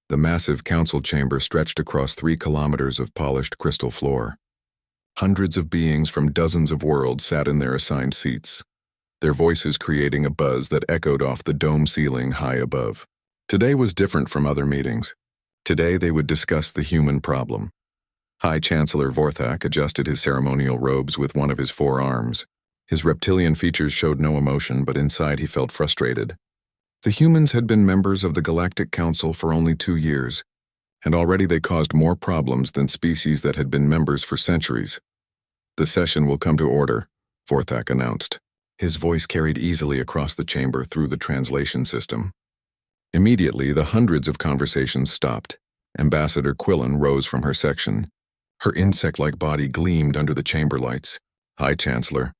The massive council chamber stretched across 3 kilometers of polished crystal floor. Hundreds of beings from dozens of worlds sat in their assigned seats, their voices creating a buzz that echoed off the dome ceiling high above. Today was different from other meetings. Today they would discuss the human problem. High Chancellor Vorthak adjusted his ceremonial robes with one of his 4 arms. His reptilian features showed no emotion, but inside he felt frustrated. The humans had been members of the Galactic Council for only 2 years, and already they caused more problems than species that had been members for centuries. The session will come to order, Vorthak announced. His voice carried easily across the chamber through the translation system. Immediately, the hundreds of conversations stopped. Ambassador Quillen rose from her section. Her insect-like body gleamed under the chamber lights. High Chancellor,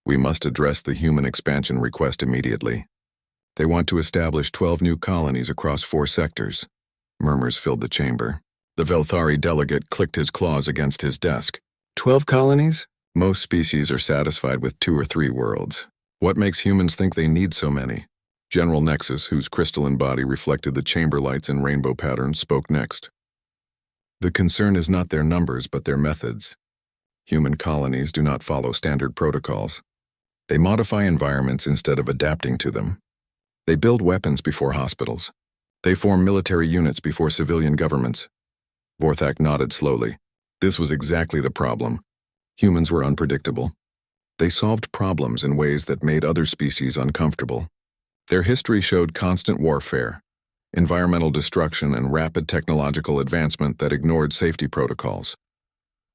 we must address the human expansion request immediately. They want to establish 12 new colonies across 4 sectors. Murmurs filled the chamber. The Velthari delegate clicked his claws against his desk. 12 colonies? Most species are satisfied with 2 or 3 worlds. What makes humans think they need so many? General Nexus, whose crystalline body reflected the chamber lights in rainbow patterns, spoke next. The concern is not their numbers, but their methods. Human colonies do not follow standard protocols. They modify environments instead of adapting to them. They build weapons before hospitals. They form military units before civilian governments. Vorthak nodded slowly. This was exactly the problem. Humans were unpredictable. They solved problems in ways that made other species uncomfortable. Their history showed constant warfare, environmental destruction, and rapid technological advancement that ignored safety protocols.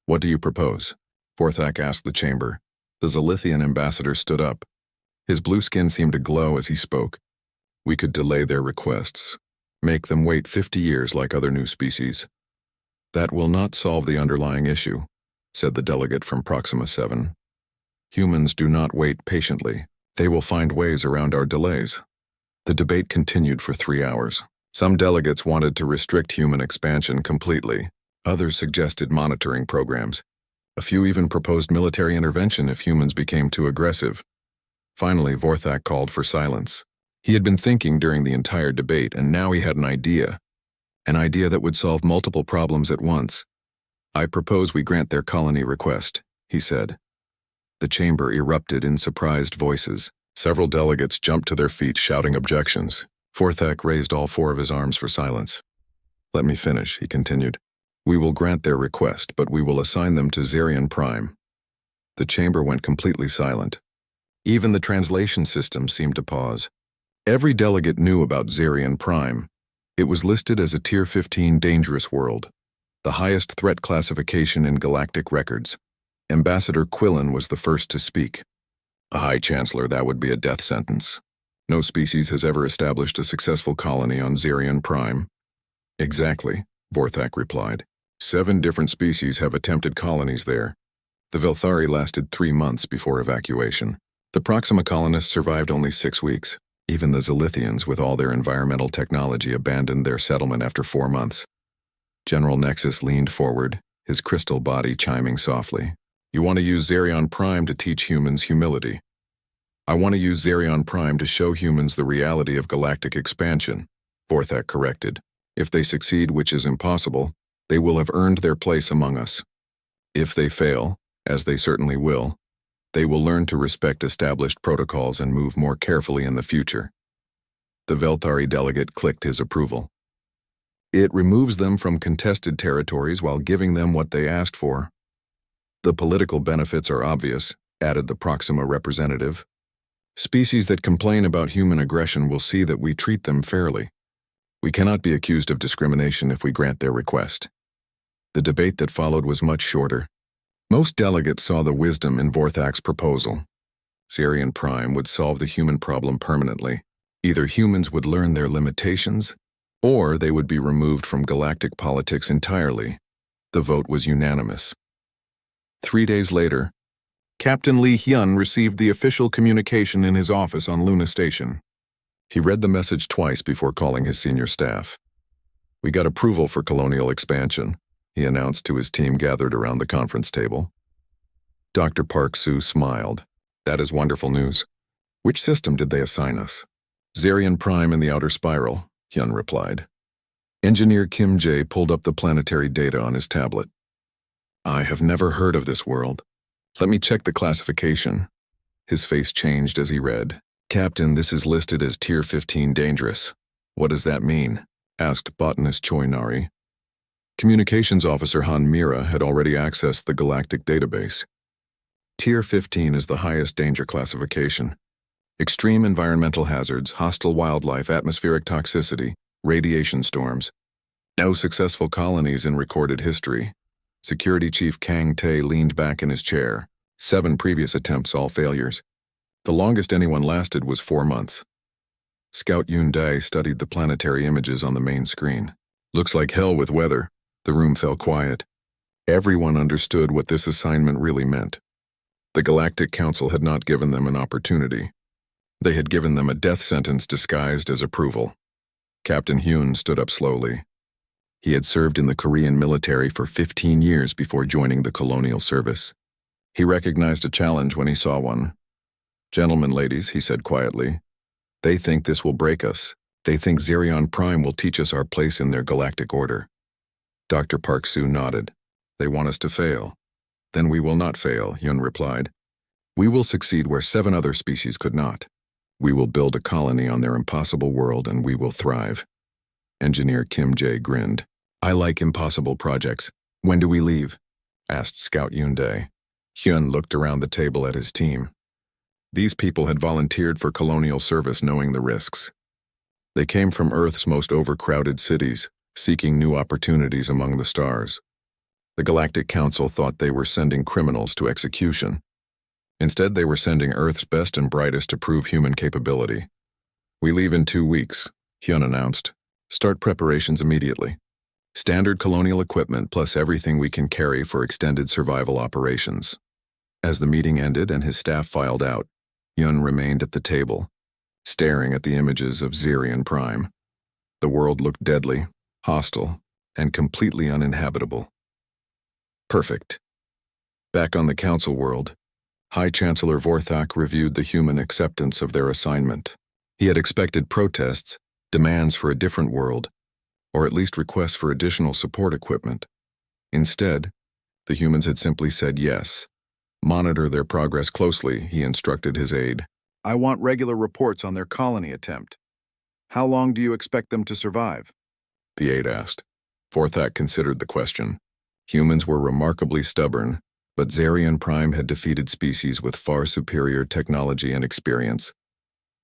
What do you propose? Vorthak asked the chamber. The Zilithian ambassador stood up. His blue skin seemed to glow as he spoke. We could delay their requests, make them wait 50 years like other new species. That will not solve the underlying issue, said the delegate from Proxima 7. Humans do not wait patiently. They will find ways around our delays. The debate continued for 3 hours. Some delegates wanted to restrict human expansion completely. Others suggested monitoring programs. A few even proposed military intervention if humans became too aggressive. Finally, Vorthak called for silence. He had been thinking during the entire debate, and now he had an idea that would solve multiple problems at once. I propose we grant their colony request, he said. The chamber erupted in surprised voices. Several delegates jumped to their feet, shouting objections. Vorthak raised all 4 of his arms for silence. Let me finish, he continued. We will grant their request, but we will assign them to Zerion Prime. The chamber went completely silent. Even the translation system seemed to pause. Every delegate knew about Zerion Prime. It was listed as a Tier 15 dangerous world, the highest threat classification in galactic records. Ambassador Quillen was the first to speak. A High Chancellor, that would be a death sentence. No species has ever established a successful colony on Zerion Prime. Exactly, Vorthak replied. 7 different species have attempted colonies there. The Velthari lasted 3 months before evacuation. The Proxima colonists survived only 6 weeks. Even the Zilithians, with all their environmental technology, abandoned their settlement after 4 months. General Nexus leaned forward, his crystal body chiming softly. You want to use Zerion Prime to teach humans humility. I want to use Zerion Prime to show humans the reality of galactic expansion, Vorthak corrected. If they succeed, which is impossible, they will have earned their place among us. If they fail, as they certainly will, they will learn to respect established protocols and move more carefully in the future. The Velthari delegate clicked his approval. It removes them from contested territories while giving them what they asked for. The political benefits are obvious, added the Proxima representative. Species that complain about human aggression will see that we treat them fairly. We cannot be accused of discrimination if we grant their request. The debate that followed was much shorter. Most delegates saw the wisdom in Vorthak's proposal. Zerion Prime would solve the human problem permanently. Either humans would learn their limitations, or they would be removed from galactic politics entirely. The vote was unanimous. 3 days later, Captain Li Hyun received the official communication in his office on Luna Station. He read the message twice before calling his senior staff. We got approval for colonial expansion, he announced to his team gathered around the conference table. Dr. Park Soo smiled. That is wonderful news. Which system did they assign us? Zerion Prime in the outer spiral, Hyun replied. Engineer Kim Jae pulled up the planetary data on his tablet. I have never heard of this world. Let me check the classification. His face changed as he read. Captain, this is listed as Tier 15 dangerous. What does that mean? Asked botanist Choi Nari. Communications officer Han Mira had already accessed the Galactic database. Tier 15 is the highest danger classification. Extreme environmental hazards, hostile wildlife, atmospheric toxicity, radiation storms. No successful colonies in recorded history. Security Chief Kang Tae leaned back in his chair. 7 previous attempts, all failures. The longest anyone lasted was 4 months. Scout Yoon Dae studied the planetary images on the main screen. Looks like hell with weather. The room fell quiet. Everyone understood what this assignment really meant. The Galactic Council had not given them an opportunity. They had given them a death sentence disguised as approval. Captain Hyun stood up slowly. He had served in the Korean military for 15 years before joining the colonial service. He recognized a challenge when he saw one. Gentlemen, ladies, he said quietly, they think this will break us. They think Zerion Prime will teach us our place in their galactic order. Dr. Park Soo nodded. They want us to fail. Then we will not fail, Hyun replied. We will succeed where 7 other species could not. We will build a colony on their impossible world and we will thrive. Engineer Kim Jae grinned. I like impossible projects. When do we leave? Asked Scout Yoon Dae. Hyun looked around the table at his team. These people had volunteered for colonial service knowing the risks. They came from Earth's most overcrowded cities, seeking new opportunities among the stars. The Galactic Council thought they were sending criminals to execution. Instead, they were sending Earth's best and brightest to prove human capability. We leave in 2 weeks, Hyun announced. Start preparations immediately. Standard colonial equipment plus everything we can carry for extended survival operations. As the meeting ended and his staff filed out, Hyun remained at the table, staring at the images of Zerion Prime. The world looked deadly, hostile, and completely uninhabitable. Perfect. Back on the Council world, High Chancellor Vorthak reviewed the human acceptance of their assignment. He had expected protests, demands for a different world, or at least requests for additional support equipment. Instead, the humans had simply said yes. Monitor their progress closely, he instructed his aide. I want regular reports on their colony attempt. How long do you expect them to survive? The aide asked. Vorthak considered the question. Humans were remarkably stubborn, but Zerion Prime had defeated species with far superior technology and experience.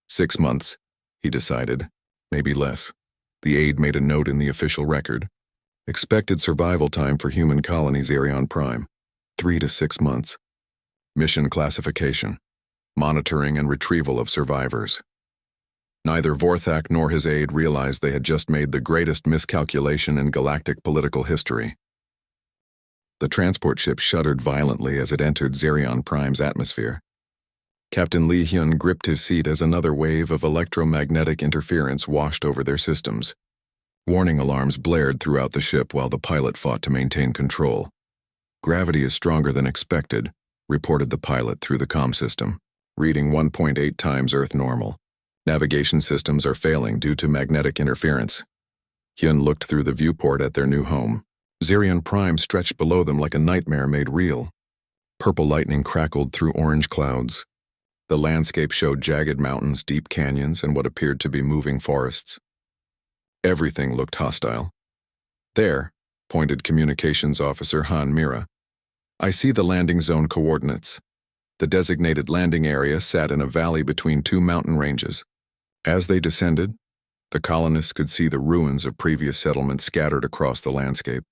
6 months, he decided, maybe less. The aide made a note in the official record. Expected survival time for human colony Zerion Prime, 3 to 6 months. Mission classification, monitoring and retrieval of survivors. Neither Vorthak nor his aide realized they had just made the greatest miscalculation in galactic political history. The transport ship shuddered violently as it entered Zerion Prime's atmosphere. Captain Lee Hyun gripped his seat as another wave of electromagnetic interference washed over their systems. Warning alarms blared throughout the ship while the pilot fought to maintain control. Gravity is stronger than expected, reported the pilot through the comm system, reading 1.8 times Earth normal. Navigation systems are failing due to magnetic interference. Hyun looked through the viewport at their new home. Zerion Prime stretched below them like a nightmare made real. Purple lightning crackled through orange clouds. The landscape showed jagged mountains, deep canyons, and what appeared to be moving forests. Everything looked hostile. There, pointed Communications Officer Han Mira. I see the landing zone coordinates. The designated landing area sat in a valley between 2 mountain ranges. As they descended, the colonists could see the ruins of previous settlements scattered across the landscape.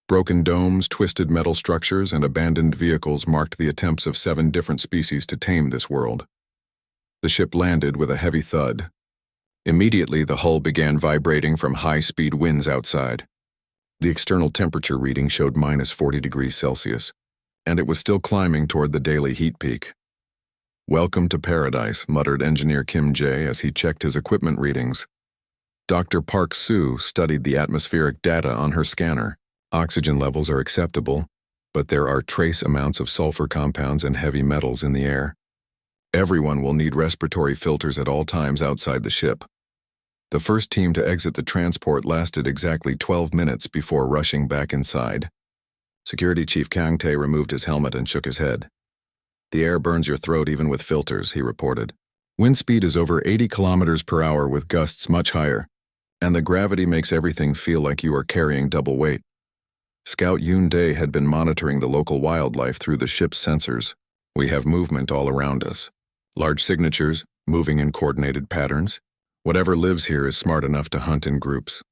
Broken domes, twisted metal structures, and abandoned vehicles marked the attempts of 7 different species to tame this world. The ship landed with a heavy thud. Immediately, the hull began vibrating from high-speed winds outside. The external temperature reading showed minus 40 degrees Celsius, and it was still climbing toward the daily heat peak. Welcome to paradise, muttered Engineer Kim Jae as he checked his equipment readings. Dr. Park Soo studied the atmospheric data on her scanner. Oxygen levels are acceptable, but there are trace amounts of sulfur compounds and heavy metals in the air. Everyone will need respiratory filters at all times outside the ship. The first team to exit the transport lasted exactly 12 minutes before rushing back inside. Security Chief Kang Tae removed his helmet and shook his head. "The air burns your throat even with filters," he reported. "Wind speed is over 80 kilometers per hour with gusts much higher, and the gravity makes everything feel like you are carrying double weight." Scout Yoon Dae had been monitoring the local wildlife through the ship's sensors. "We have movement all around us. Large signatures, moving in coordinated patterns. Whatever lives here is smart enough to hunt in groups."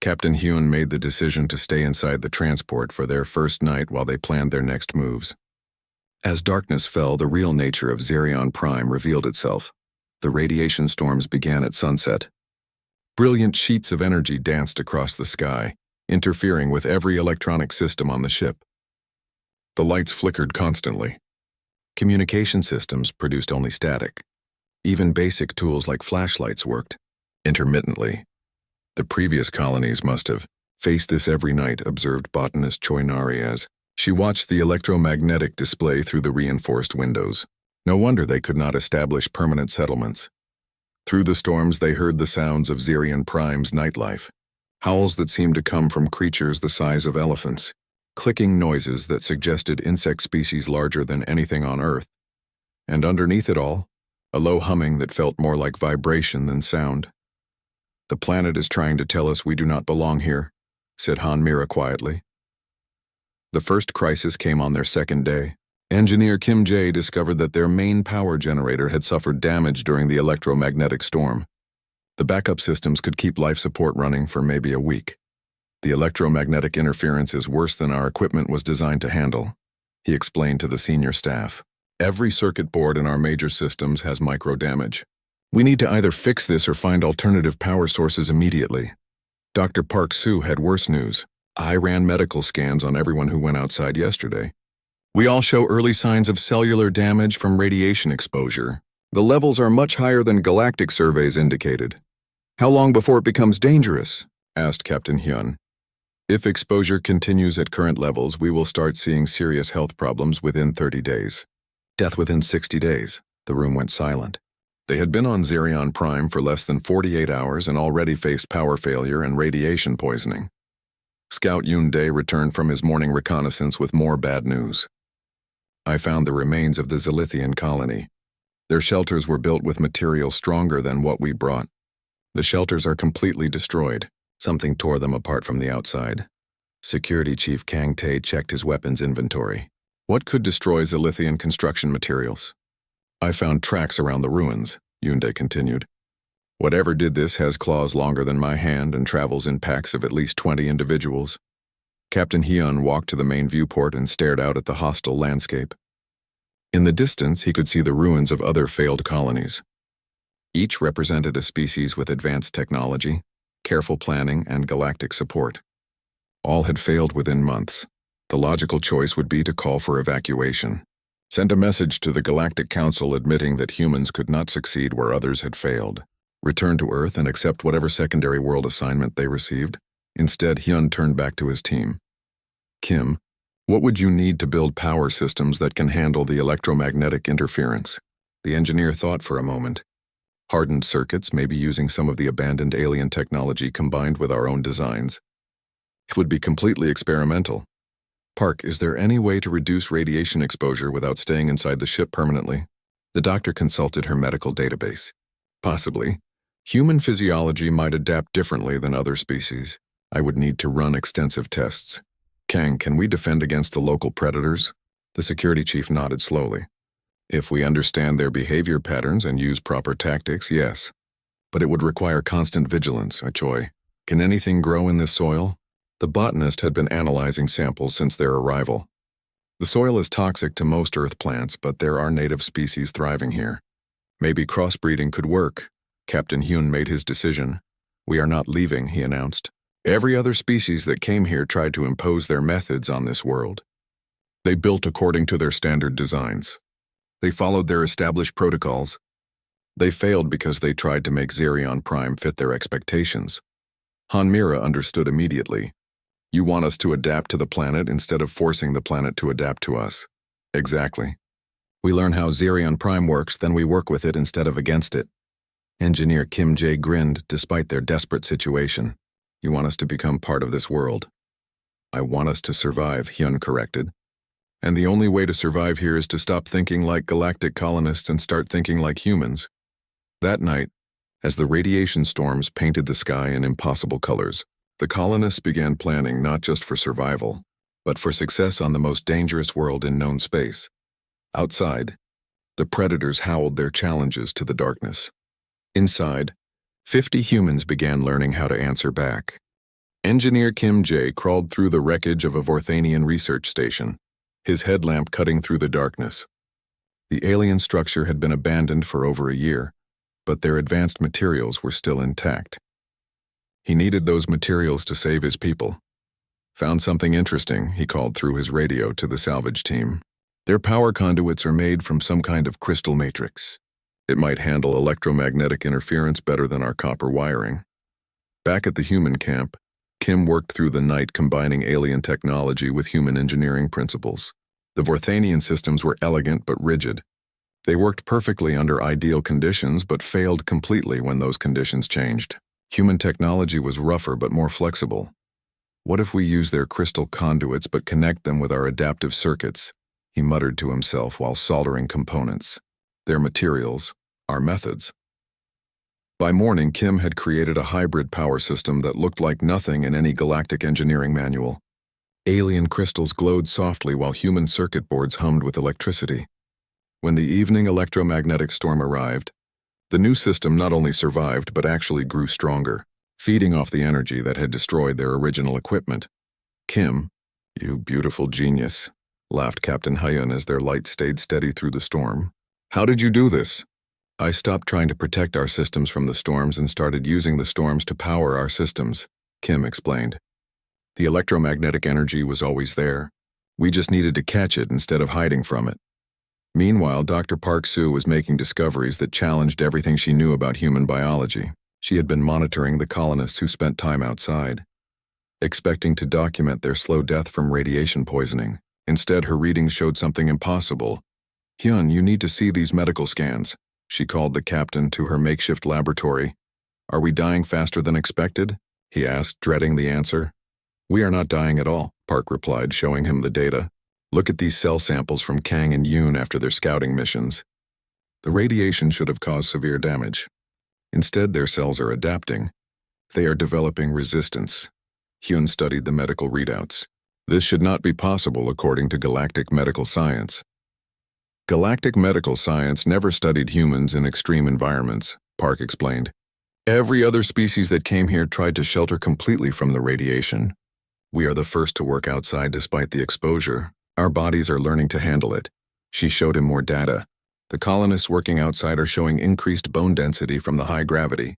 Captain Hyun made the decision to stay inside the transport for their first night while they planned their next moves. As darkness fell, the real nature of Zerion Prime revealed itself. The radiation storms began at sunset. Brilliant sheets of energy danced across the sky, interfering with every electronic system on the ship. The lights flickered constantly. Communication systems produced only static. Even basic tools like flashlights worked intermittently. The previous colonies must have faced this every night, observed botanist Choi Nari as she watched the electromagnetic display through the reinforced windows. No wonder they could not establish permanent settlements. Through the storms they heard the sounds of Zerion Prime's nightlife, howls that seemed to come from creatures the size of elephants, clicking noises that suggested insect species larger than anything on Earth. And underneath it all, a low humming that felt more like vibration than sound. "The planet is trying to tell us we do not belong here," said Han Mira quietly. The first crisis came on their second day. Engineer Kim Jae discovered that their main power generator had suffered damage during the electromagnetic storm. The backup systems could keep life support running for maybe a week. "The electromagnetic interference is worse than our equipment was designed to handle," he explained to the senior staff. "Every circuit board in our major systems has micro damage. We need to either fix this or find alternative power sources immediately." Dr. Park Soo had worse news. "I ran medical scans on everyone who went outside yesterday. We all show early signs of cellular damage from radiation exposure. The levels are much higher than Galactic surveys indicated." "How long before it becomes dangerous?" asked Captain Hyun. "If exposure continues at current levels, we will start seeing serious health problems within 30 days. Death within 60 days. The room went silent. They had been on Zerion Prime for less than 48 hours and already faced power failure and radiation poisoning. Scout Yoon Dae returned from his morning reconnaissance with more bad news. "I found the remains of the Zilithian colony. Their shelters were built with material stronger than what we brought. The shelters are completely destroyed. Something tore them apart from the outside." Security Chief Kang Tae checked his weapons inventory. "What could destroy Zilithian construction materials?" "I found tracks around the ruins," Yoon Dae continued. "Whatever did this has claws longer than my hand and travels in packs of at least 20 individuals." Captain Hyun walked to the main viewport and stared out at the hostile landscape. In the distance, he could see the ruins of other failed colonies. Each represented a species with advanced technology, careful planning, and galactic support. All had failed within months. The logical choice would be to call for evacuation. Send a message to the Galactic Council admitting that humans could not succeed where others had failed. Return to Earth and accept whatever secondary world assignment they received. Instead, Hyun turned back to his team. "Kim, what would you need to build power systems that can handle the electromagnetic interference?" The engineer thought for a moment. "Hardened circuits, maybe using some of the abandoned alien technology combined with our own designs. It would be completely experimental. Park, is there any way to reduce radiation exposure without staying inside the ship permanently?" The doctor consulted her medical database. "Possibly. Human physiology might adapt differently than other species. I would need to run extensive tests. Kang, can we defend against the local predators?" The security chief nodded slowly. "If we understand their behavior patterns and use proper tactics, yes. But it would require constant vigilance, Choi. Can anything grow in this soil?" The botanist had been analyzing samples since their arrival. "The soil is toxic to most Earth plants, but there are native species thriving here. Maybe crossbreeding could work." Captain Hyun made his decision. "We are not leaving," he announced. "Every other species that came here tried to impose their methods on this world. They built according to their standard designs. They followed their established protocols. They failed because they tried to make Zerion Prime fit their expectations." Han Mira understood immediately. "You want us to adapt to the planet instead of forcing the planet to adapt to us." "Exactly. We learn how Zerion Prime works, then we work with it instead of against it." Engineer Kim Jae grinned despite their desperate situation. You want us to become part of this world? I want us to survive, Hyun corrected. And the only way to survive here is to stop thinking like galactic colonists and start thinking like humans. That night, as the radiation storms painted the sky in impossible colors, the colonists began planning not just for survival, but for success on the most dangerous world in known space. Outside, the predators howled their challenges to the darkness. Inside, 50 humans began learning how to answer back. Engineer Kim Jae crawled through the wreckage of a Vorthanian research station, his headlamp cutting through the darkness. The alien structure had been abandoned for over a year, but their advanced materials were still intact. He needed those materials to save his people. Found something interesting, he called through his radio to the salvage team. Their power conduits are made from some kind of crystal matrix. It might handle electromagnetic interference better than our copper wiring. Back at the human camp, Kim worked through the night combining alien technology with human engineering principles. The Vorthanian systems were elegant but rigid. They worked perfectly under ideal conditions but failed completely when those conditions changed. Human technology was rougher but more flexible. What if we use their crystal conduits but connect them with our adaptive circuits? He muttered to himself while soldering components. Their materials, our methods. By morning, Kim had created a hybrid power system that looked like nothing in any galactic engineering manual. Alien crystals glowed softly while human circuit boards hummed with electricity. When the evening electromagnetic storm arrived, the new system not only survived but actually grew stronger, feeding off the energy that had destroyed their original equipment. Kim, you beautiful genius, laughed Captain Hyun as their light stayed steady through the storm. How did you do this? I stopped trying to protect our systems from the storms and started using the storms to power our systems, Kim explained. The electromagnetic energy was always there. We just needed to catch it instead of hiding from it. Meanwhile, Dr. Park Soo was making discoveries that challenged everything she knew about human biology. She had been monitoring the colonists who spent time outside, expecting to document their slow death from radiation poisoning. Instead, her readings showed something impossible. Hyun, you need to see these medical scans. She called the captain to her makeshift laboratory. Are we dying faster than expected? He asked, dreading the answer. We are not dying at all, Park replied, showing him the data. Look at these cell samples from Kang and Yoon after their scouting missions. The radiation should have caused severe damage. Instead, their cells are adapting. They are developing resistance. Hyun studied the medical readouts. This should not be possible according to galactic medical science. Galactic medical science never studied humans in extreme environments, Park explained. Every other species that came here tried to shelter completely from the radiation. We are the first to work outside despite the exposure. Our bodies are learning to handle it. She showed him more data. The colonists working outside are showing increased bone density from the high gravity,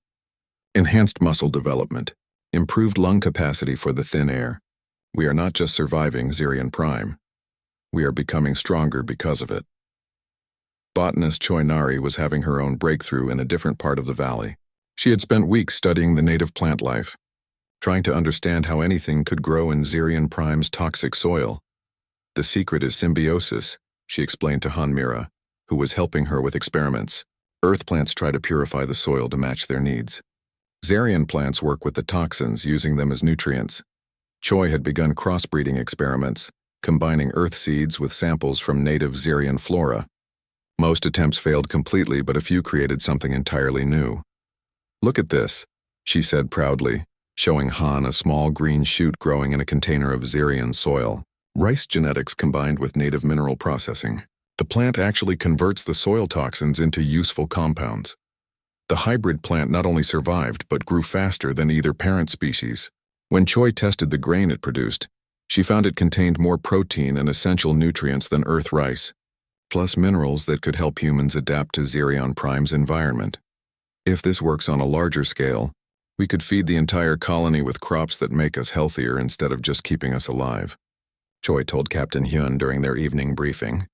enhanced muscle development, improved lung capacity for the thin air. We are not just surviving Zirian Prime. We are becoming stronger because of it. Botanist Choi Nari was having her own breakthrough in a different part of the valley. She had spent weeks studying the native plant life, trying to understand how anything could grow in Zirian Prime's toxic soil. The secret is symbiosis, she explained to Han Mira, who was helping her with experiments. Earth plants try to purify the soil to match their needs. Zirian plants work with the toxins, using them as nutrients. Choi had begun crossbreeding experiments, combining earth seeds with samples from native Zirian flora. Most attempts failed completely, but a few created something entirely new. Look at this, she said proudly, showing Han a small green shoot growing in a container of Zirian soil. Rice genetics combined with native mineral processing. The plant actually converts the soil toxins into useful compounds. The hybrid plant not only survived, but grew faster than either parent species. When Choi tested the grain it produced, she found it contained more protein and essential nutrients than Earth rice, plus minerals that could help humans adapt to Zirion Prime's environment. If this works on a larger scale, we could feed the entire colony with crops that make us healthier instead of just keeping us alive, Choi told Captain Hyun during their evening briefing.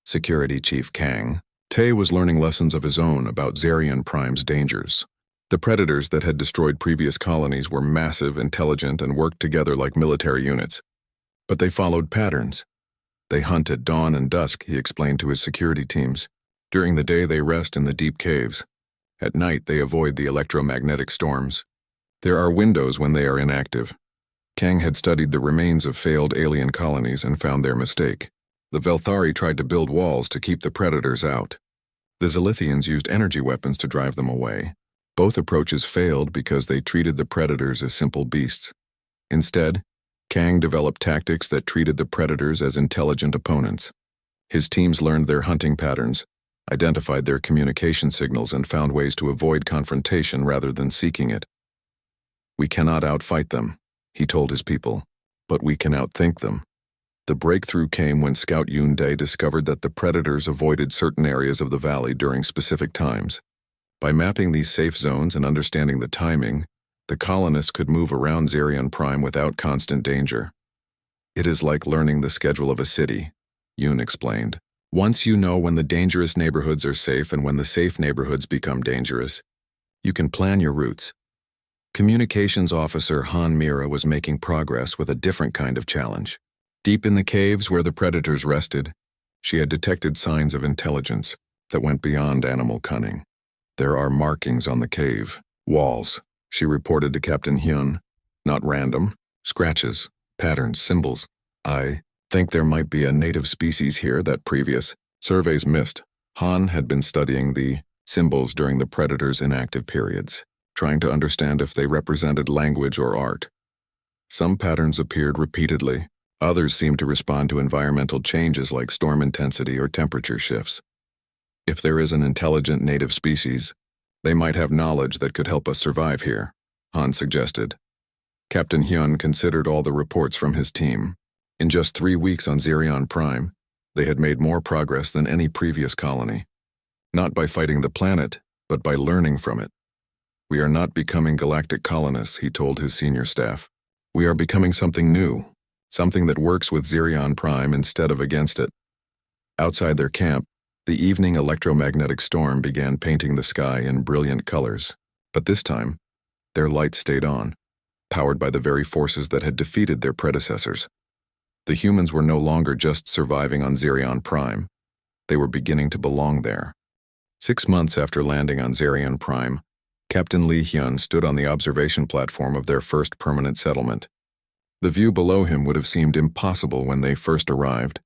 Security Chief Kang Tae was learning lessons of his own about Zirion Prime's dangers. The predators that had destroyed previous colonies were massive, intelligent, and worked together like military units. But they followed patterns. They hunt at dawn and dusk, he explained to his security teams. During the day they rest in the deep caves. At night, they avoid the electromagnetic storms. There are windows when they are inactive. Kang had studied the remains of failed alien colonies and found their mistake. The Velthari tried to build walls to keep the predators out. The Zilithians used energy weapons to drive them away. Both approaches failed because they treated the predators as simple beasts. Instead, Kang developed tactics that treated the predators as intelligent opponents. His teams learned their hunting patterns, identified their communication signals, and found ways to avoid confrontation rather than seeking it. "We cannot outfight them," he told his people, "but we can outthink them." The breakthrough came when Scout Yunde discovered that the predators avoided certain areas of the valley during specific times. By mapping these safe zones and understanding the timing, the colonists could move around Xerion Prime without constant danger. "It is like learning the schedule of a city," Yoon explained. "Once you know when the dangerous neighborhoods are safe and when the safe neighborhoods become dangerous, you can plan your routes." Communications Officer Han Mira was making progress with a different kind of challenge. Deep in the caves where the predators rested, she had detected signs of intelligence that went beyond animal cunning. "There are markings on the cave walls," she reported to Captain Hyun. "Not random. Scratches, patterns, symbols. I think there might be a native species here that previous surveys missed." Han had been studying the symbols during the predators' inactive periods, trying to understand if they represented language or art. Some patterns appeared repeatedly. Others seemed to respond to environmental changes like storm intensity or temperature shifts. "If there is an intelligent native species, they might have knowledge that could help us survive here," Han suggested. Captain Hyun considered all the reports from his team. In just 3 weeks on Xerion Prime, they had made more progress than any previous colony. Not by fighting the planet, but by learning from it. "We are not becoming galactic colonists," he told his senior staff. "We are becoming something new. Something that works with Xerion Prime instead of against it." Outside their camp, the evening electromagnetic storm began painting the sky in brilliant colors. But this time, their light stayed on, powered by the very forces that had defeated their predecessors. The humans were no longer just surviving on Xerion Prime. They were beginning to belong there. 6 months after landing on Xerion Prime, Captain Lee Hyun stood on the observation platform of their first permanent settlement. The view below him would have seemed impossible when they first arrived.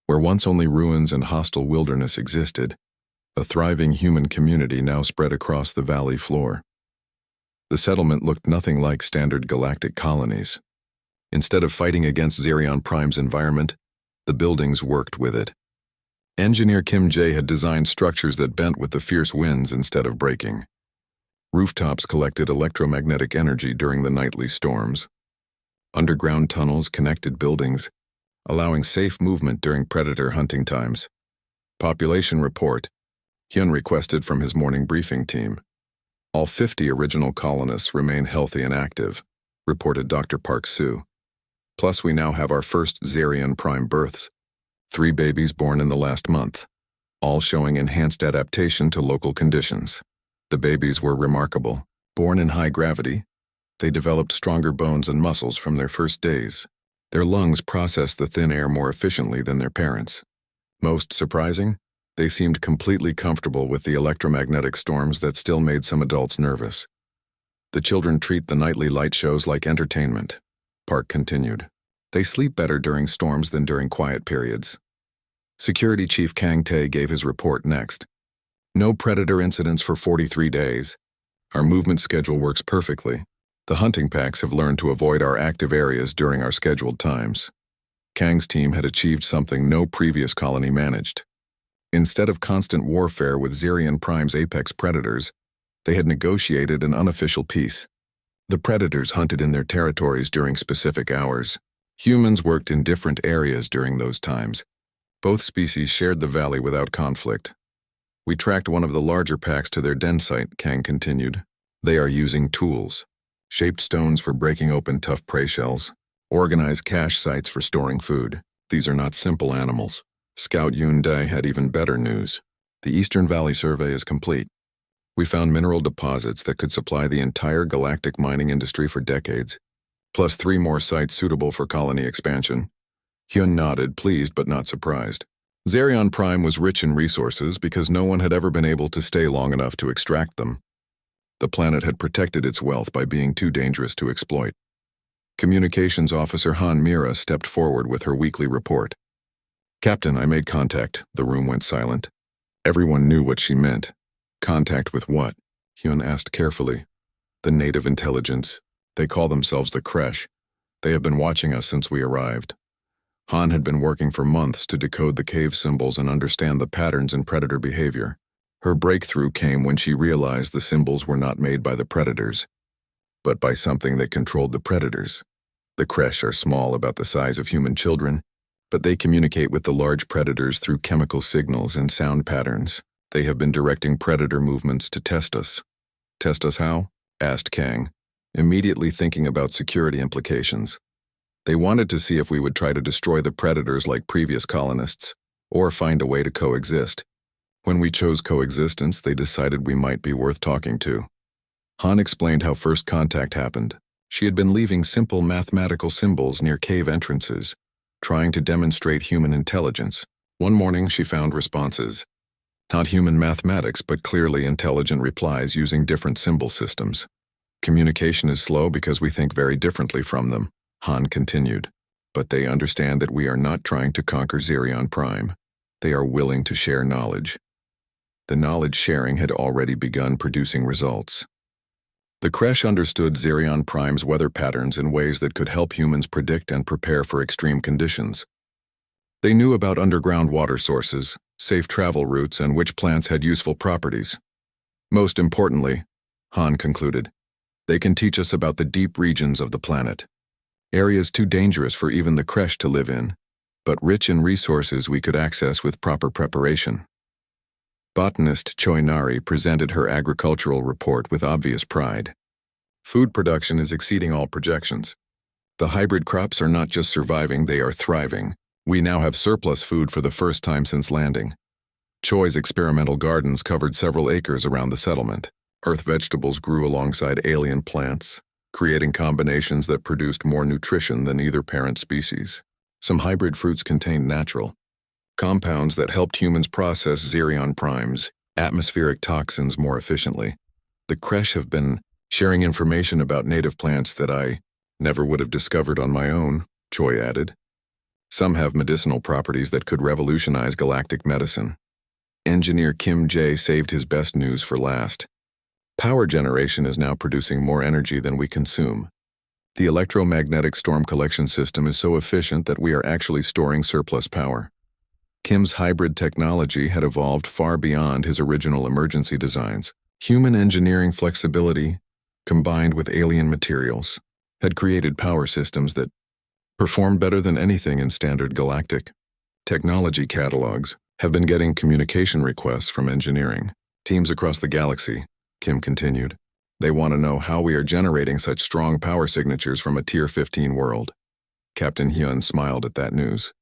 Where once only ruins and hostile wilderness existed, a thriving human community now spread across the valley floor. The settlement looked nothing like standard galactic colonies. Instead of fighting against Xerion Prime's environment, the buildings worked with it. Engineer Kim Jae had designed structures that bent with the fierce winds instead of breaking. Rooftops collected electromagnetic energy during the nightly storms. Underground tunnels connected buildings, allowing safe movement during predator hunting times. Population report, Hyun requested from his morning briefing team. "All 50 original colonists remain healthy and active," reported Dr. Park Soo. "Plus we now have our first Xerion Prime births. 3 babies born in the last month, all showing enhanced adaptation to local conditions. The babies were remarkable. Born in high gravity, they developed stronger bones and muscles from their first days. Their lungs processed the thin air more efficiently than their parents. Most surprising, they seemed completely comfortable with the electromagnetic storms that still made some adults nervous. The children treat the nightly light shows like entertainment," Park continued. "They sleep better during storms than during quiet periods." Security Chief Kang Tae gave his report next. "No predator incidents for 43 days. Our movement schedule works perfectly. The hunting packs have learned to avoid our active areas during our scheduled times." Kang's team had achieved something no previous colony managed. Instead of constant warfare with Xerion Prime's apex predators, they had negotiated an unofficial peace. The predators hunted in their territories during specific hours. Humans worked in different areas during those times. Both species shared the valley without conflict. "We tracked one of the larger packs to their den site," Kang continued. "They are using tools. Shaped stones for breaking open tough prey shells, organized cache sites for storing food. These are not simple animals." Scout Yunde had even better news. "The Eastern Valley survey is complete. We found mineral deposits that could supply the entire galactic mining industry for decades, plus 3 more sites suitable for colony expansion." Hyun nodded, pleased but not surprised. Xerion Prime was rich in resources because no one had ever been able to stay long enough to extract them. The planet had protected its wealth by being too dangerous to exploit. Communications Officer Han Mira stepped forward with her weekly report. "Captain, I made contact." The room went silent. Everyone knew what she meant. Contact with what? Hyun asked carefully. "The native intelligence. They call themselves the Kresh. They have been watching us since we arrived." Han had been working for months to decode the cave symbols and understand the patterns in predator behavior. Her breakthrough came when she realized the symbols were not made by the predators, but by something that controlled the predators. The Kresh are small, about the size of human children, but they communicate with the large predators through chemical signals and sound patterns. They have been directing predator movements to test us. "Test us how?" asked Kang, immediately thinking about security implications. They wanted to see if we would try to destroy the predators like previous colonists, or find a way to coexist. When we chose coexistence, they decided we might be worth talking to. Han explained how first contact happened. She had been leaving simple mathematical symbols near cave entrances, trying to demonstrate human intelligence. One morning, she found responses. Not human mathematics, but clearly intelligent replies using different symbol systems. "Communication is slow because we think very differently from them," Han continued. "But they understand that we are not trying to conquer Xerion Prime. They are willing to share knowledge." The knowledge sharing had already begun producing results. The Kresh understood Xerion Prime's weather patterns in ways that could help humans predict and prepare for extreme conditions. They knew about underground water sources, safe travel routes, and which plants had useful properties. Most importantly, Han concluded, they can teach us about the deep regions of the planet. Areas too dangerous for even the Kresh to live in, but rich in resources we could access with proper preparation. Botanist Choi Nari presented her agricultural report with obvious pride. "Food production is exceeding all projections. The hybrid crops are not just surviving, they are thriving. We now have surplus food for the first time since landing." Choi's experimental gardens covered several acres around the settlement. Earth vegetables grew alongside alien plants, creating combinations that produced more nutrition than either parent species. Some hybrid fruits contained natural compounds that helped humans process Xerion Prime's atmospheric toxins more efficiently. The Kresh have been sharing information about native plants that I never would have discovered on my own, Choi added. Some have medicinal properties that could revolutionize galactic medicine. Engineer Kim Jae saved his best news for last. Power generation is now producing more energy than we consume. The electromagnetic storm collection system is so efficient that we are actually storing surplus power. Kim's hybrid technology had evolved far beyond his original emergency designs. Human engineering flexibility, combined with alien materials, had created power systems that perform better than anything in standard galactic technology catalogs. Have been getting communication requests from engineering teams across the galaxy, Kim continued. They want to know how we are generating such strong power signatures from a Tier 15 world. Captain Hyun smiled at that news.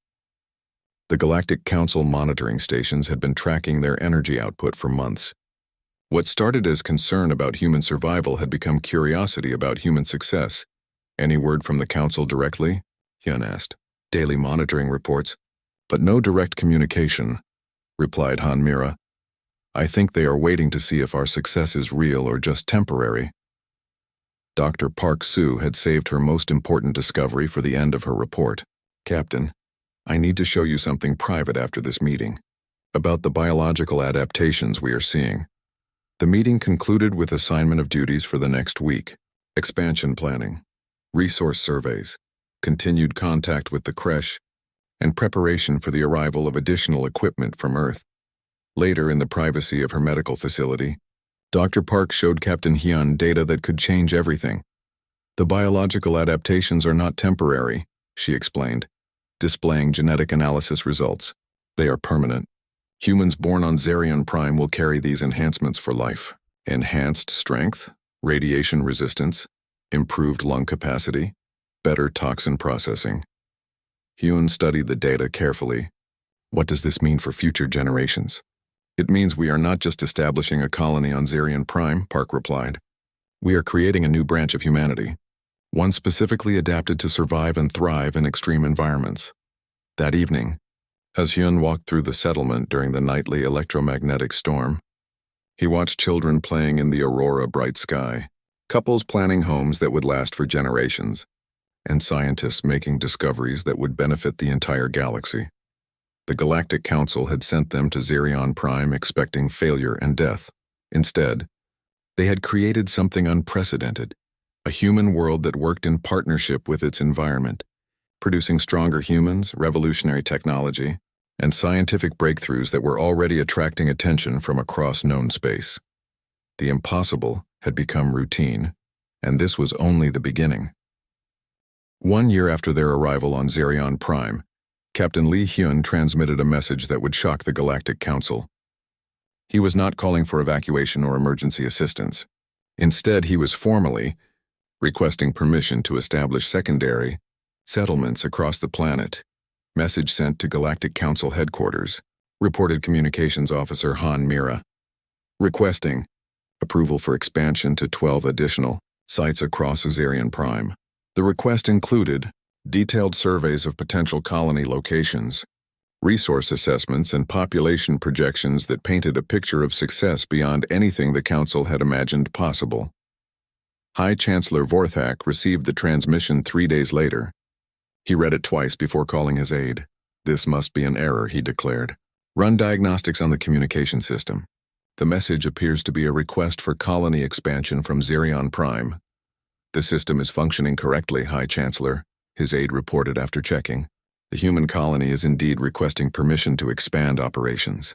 The Galactic Council monitoring stations had been tracking their energy output for months. What started as concern about human survival had become curiosity about human success. "Any word from the Council directly?" Hyun asked. "Daily monitoring reports, but no direct communication," replied Han Mira. "I think they are waiting to see if our success is real or just temporary." Dr. Park Soo had saved her most important discovery for the end of her report. "Captain, I need to show you something private after this meeting, about the biological adaptations we are seeing." The meeting concluded with assignment of duties for the next week: expansion planning, resource surveys, continued contact with the Kresh, and preparation for the arrival of additional equipment from Earth. Later, in the privacy of her medical facility, Dr. Park showed Captain Hyun data that could change everything. "The biological adaptations are not temporary," she explained, displaying genetic analysis results. "They are permanent. Humans born on Xerion Prime will carry these enhancements for life. Enhanced strength, radiation resistance, improved lung capacity, better toxin processing." Hyun studied the data carefully. "What does this mean for future generations?" "It means we are not just establishing a colony on Xerion Prime," Park replied. "We are creating a new branch of humanity, one specifically adapted to survive and thrive in extreme environments." That evening, As Hyun walked through the settlement during the nightly electromagnetic storm, he watched children playing in the aurora bright sky, couples planning homes that would last for generations, and scientists making discoveries that would benefit the entire galaxy. The Galactic Council had sent them to Xerion Prime expecting failure and death. Instead, they had created something unprecedented, a human world that worked in partnership with its environment, producing stronger humans, revolutionary technology, and scientific breakthroughs that were already attracting attention from across known space. The impossible had become routine, and this was only the beginning. 1 year after their arrival on Xerion Prime, Captain Lee Hyun transmitted a message that would shock the Galactic Council. He was not calling for evacuation or emergency assistance. Instead, he was formally requesting permission to establish secondary settlements across the planet. Message sent to Galactic Council headquarters, reported Communications Officer Han Mira, requesting approval for expansion to 12 additional sites across Xerion Prime. The request included detailed surveys of potential colony locations, resource assessments, and population projections that painted a picture of success beyond anything the Council had imagined possible. High Chancellor Vorthak received the transmission 3 days later. He read it twice before calling his aide. "This must be an error," he declared. "Run diagnostics on the communication system. The message appears to be a request for colony expansion from Xerion Prime." "The system is functioning correctly, High Chancellor," his aide reported after checking. "The human colony is indeed requesting permission to expand operations."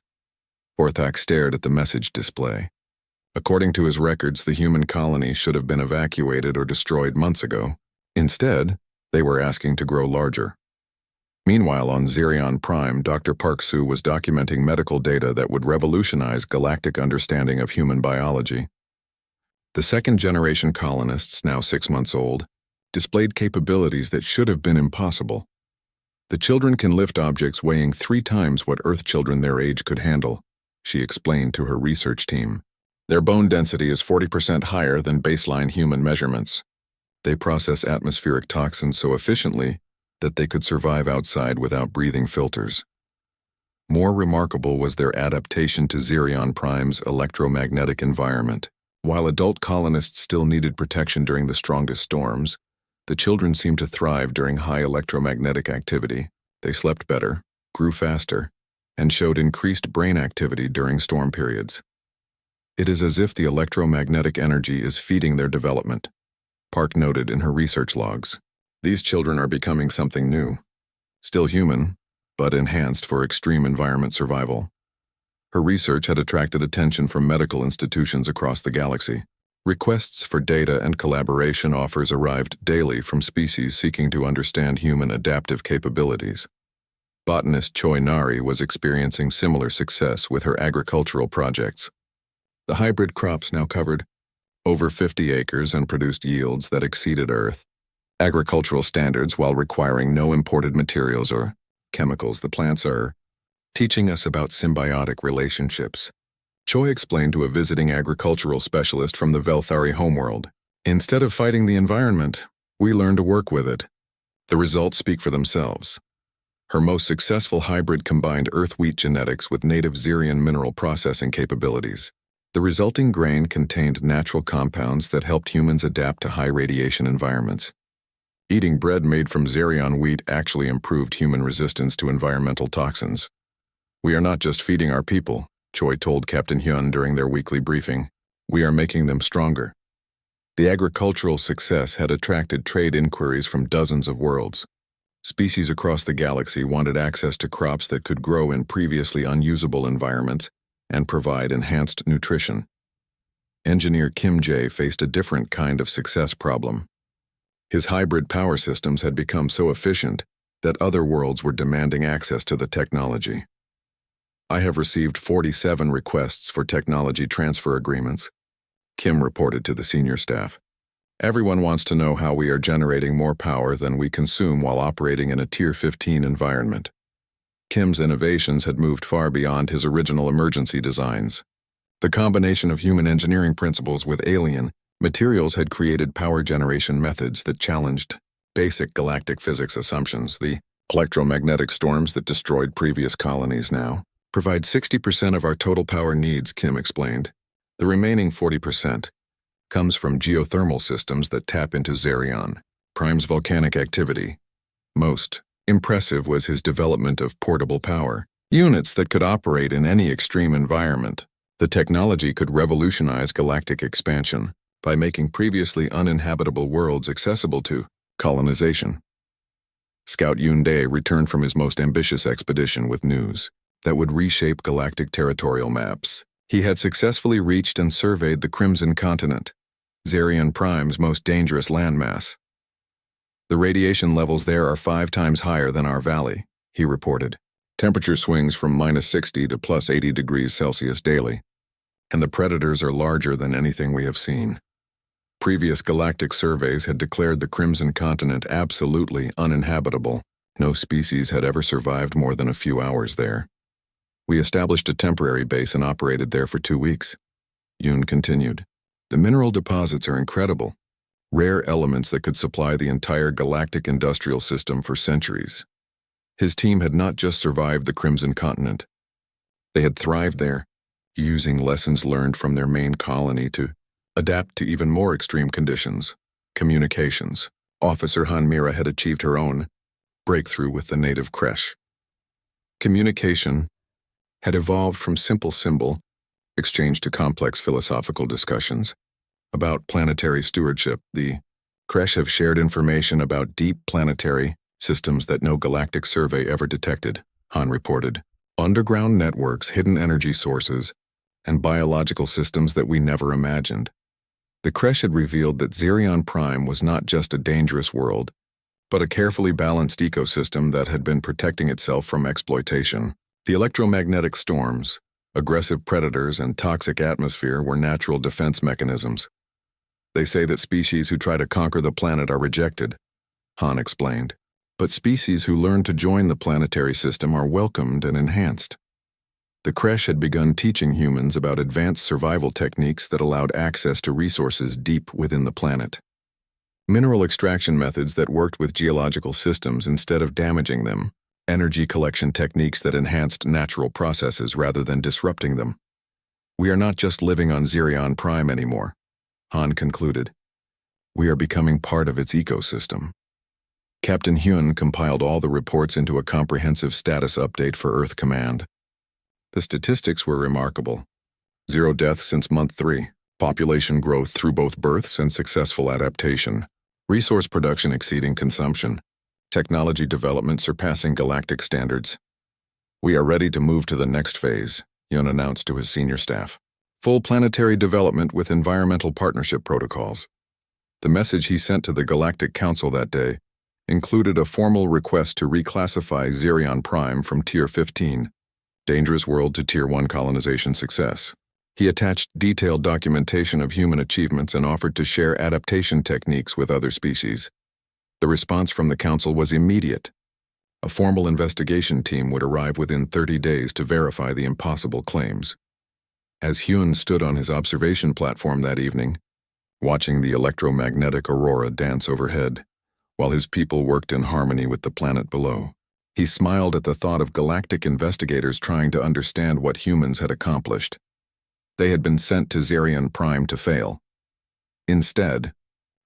Vorthak stared at the message display. According to his records, the human colony should have been evacuated or destroyed months ago. Instead, they were asking to grow larger. Meanwhile, on Xerion Prime, Dr. Park Soo was documenting medical data that would revolutionize galactic understanding of human biology. The second-generation colonists, now 6 months old, displayed capabilities that should have been impossible. "The children can lift objects weighing 3 times what Earth children their age could handle," she explained to her research team. "Their bone density is 40% higher than baseline human measurements. They process atmospheric toxins so efficiently that they could survive outside without breathing filters." More remarkable was their adaptation to Xerion Prime's electromagnetic environment. While adult colonists still needed protection during the strongest storms, the children seemed to thrive during high electromagnetic activity. They slept better, grew faster, and showed increased brain activity during storm periods. "It is as if the electromagnetic energy is feeding their development," Park noted in her research logs. "These children are becoming something new. Still human, but enhanced for extreme environment survival." Her research had attracted attention from medical institutions across the galaxy. Requests for data and collaboration offers arrived daily from species seeking to understand human adaptive capabilities. Botanist Choi Nari was experiencing similar success with her agricultural projects. The hybrid crops now covered over 50 acres and produced yields that exceeded Earth agricultural standards while requiring no imported materials or chemicals. "The plants are teaching us about symbiotic relationships," Choi explained to a visiting agricultural specialist from the Velthari homeworld. "Instead of fighting the environment, we learn to work with it. The results speak for themselves." Her most successful hybrid combined earth wheat genetics with native Xerion mineral processing capabilities. The resulting grain contained natural compounds that helped humans adapt to high radiation environments. Eating bread made from Xerion wheat actually improved human resistance to environmental toxins. "We are not just feeding our people," Choi told Captain Hyun during their weekly briefing. "We are making them stronger." The agricultural success had attracted trade inquiries from dozens of worlds. Species across the galaxy wanted access to crops that could grow in previously unusable environments and provide enhanced nutrition. Engineer Kim Jae faced a different kind of success problem. His hybrid power systems had become so efficient that other worlds were demanding access to the technology. "I have received 47 requests for technology transfer agreements," Kim reported to the senior staff. "Everyone wants to know how we are generating more power than we consume while operating in a Tier 15 environment." Kim's innovations had moved far beyond his original emergency designs. The combination of human engineering principles with alien materials had created power generation methods that challenged basic galactic physics assumptions. The Electromagnetic storms that destroyed previous colonies now provide 60% of our total power needs, Kim explained. The remaining 40% comes from geothermal systems that tap into Zerion Prime's volcanic activity. Most impressive was his development of portable power units that could operate in any extreme environment. The technology could revolutionize galactic expansion by making previously uninhabitable worlds accessible to colonization. Scout Yun Day returned from his most ambitious expedition with news that would reshape galactic territorial maps. He had successfully reached and surveyed the Crimson Continent, Zerion Prime's most dangerous landmass. The radiation levels there are 5 times higher than our valley, he reported. Temperature swings from -60 to +80 degrees Celsius daily, and the predators are larger than anything we have seen. Previous galactic surveys had declared the Crimson Continent absolutely uninhabitable. No species had ever survived more than a few hours there. We established a temporary base and operated there for 2 weeks. Yoon continued. The mineral deposits are incredible. Rare elements that could supply the entire galactic industrial system for centuries. His team had not just survived the Crimson Continent. They had thrived there, using lessons learned from their main colony to adapt to even more extreme conditions. Communications. Officer Han Mira had achieved her own breakthrough with the native creche. Communication had evolved from simple symbol exchange to complex philosophical discussions about planetary stewardship. The creche have shared information about deep planetary systems that no galactic survey ever detected, Han reported. Underground networks, hidden energy sources, and biological systems that we never imagined. The creche had revealed that Zerion Prime was not just a dangerous world, but a carefully balanced ecosystem that had been protecting itself from exploitation. The electromagnetic storms, aggressive predators, and toxic atmosphere were natural defense mechanisms. They say that species who try to conquer the planet are rejected, Han explained. But species who learn to join the planetary system are welcomed and enhanced. The creche had begun teaching humans about advanced survival techniques that allowed access to resources deep within the planet. Mineral extraction methods that worked with geological systems instead of damaging them. Energy collection techniques that enhanced natural processes rather than disrupting them. We are not just living on Zerion Prime anymore, Han concluded. We are becoming part of its ecosystem. Captain Hyun compiled all the reports into a comprehensive status update for Earth Command. The statistics were remarkable. 0 deaths since month 3, population growth through both births and successful adaptation, resource production exceeding consumption, technology development surpassing galactic standards. We are ready to move to the next phase, Hyun announced to his senior staff. Full planetary development with environmental partnership protocols. The message he sent to the Galactic Council that day included a formal request to reclassify Zerion Prime from Tier 15, dangerous world, to Tier 1 colonization success. He attached detailed documentation of human achievements and offered to share adaptation techniques with other species. The response from the Council was immediate. A formal investigation team would arrive within 30 days to verify the impossible claims. As Hyun stood on his observation platform that evening, watching the electromagnetic aurora dance overhead, while his people worked in harmony with the planet below, he smiled at the thought of galactic investigators trying to understand what humans had accomplished. They had been sent to Zerion Prime to fail. Instead,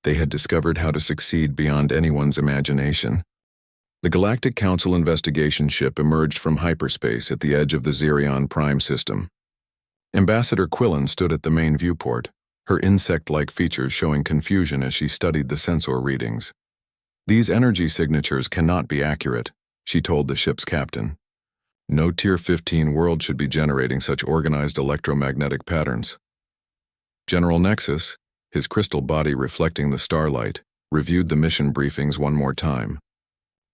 they had discovered how to succeed beyond anyone's imagination. The Galactic Council investigation ship emerged from hyperspace at the edge of the Zerion Prime system. Ambassador Quillen stood at the main viewport, her insect-like features showing confusion as she studied the sensor readings. These energy signatures cannot be accurate, she told the ship's captain. No Tier 15 world should be generating such organized electromagnetic patterns. General Nexus, his crystal body reflecting the starlight, reviewed the mission briefings one more time.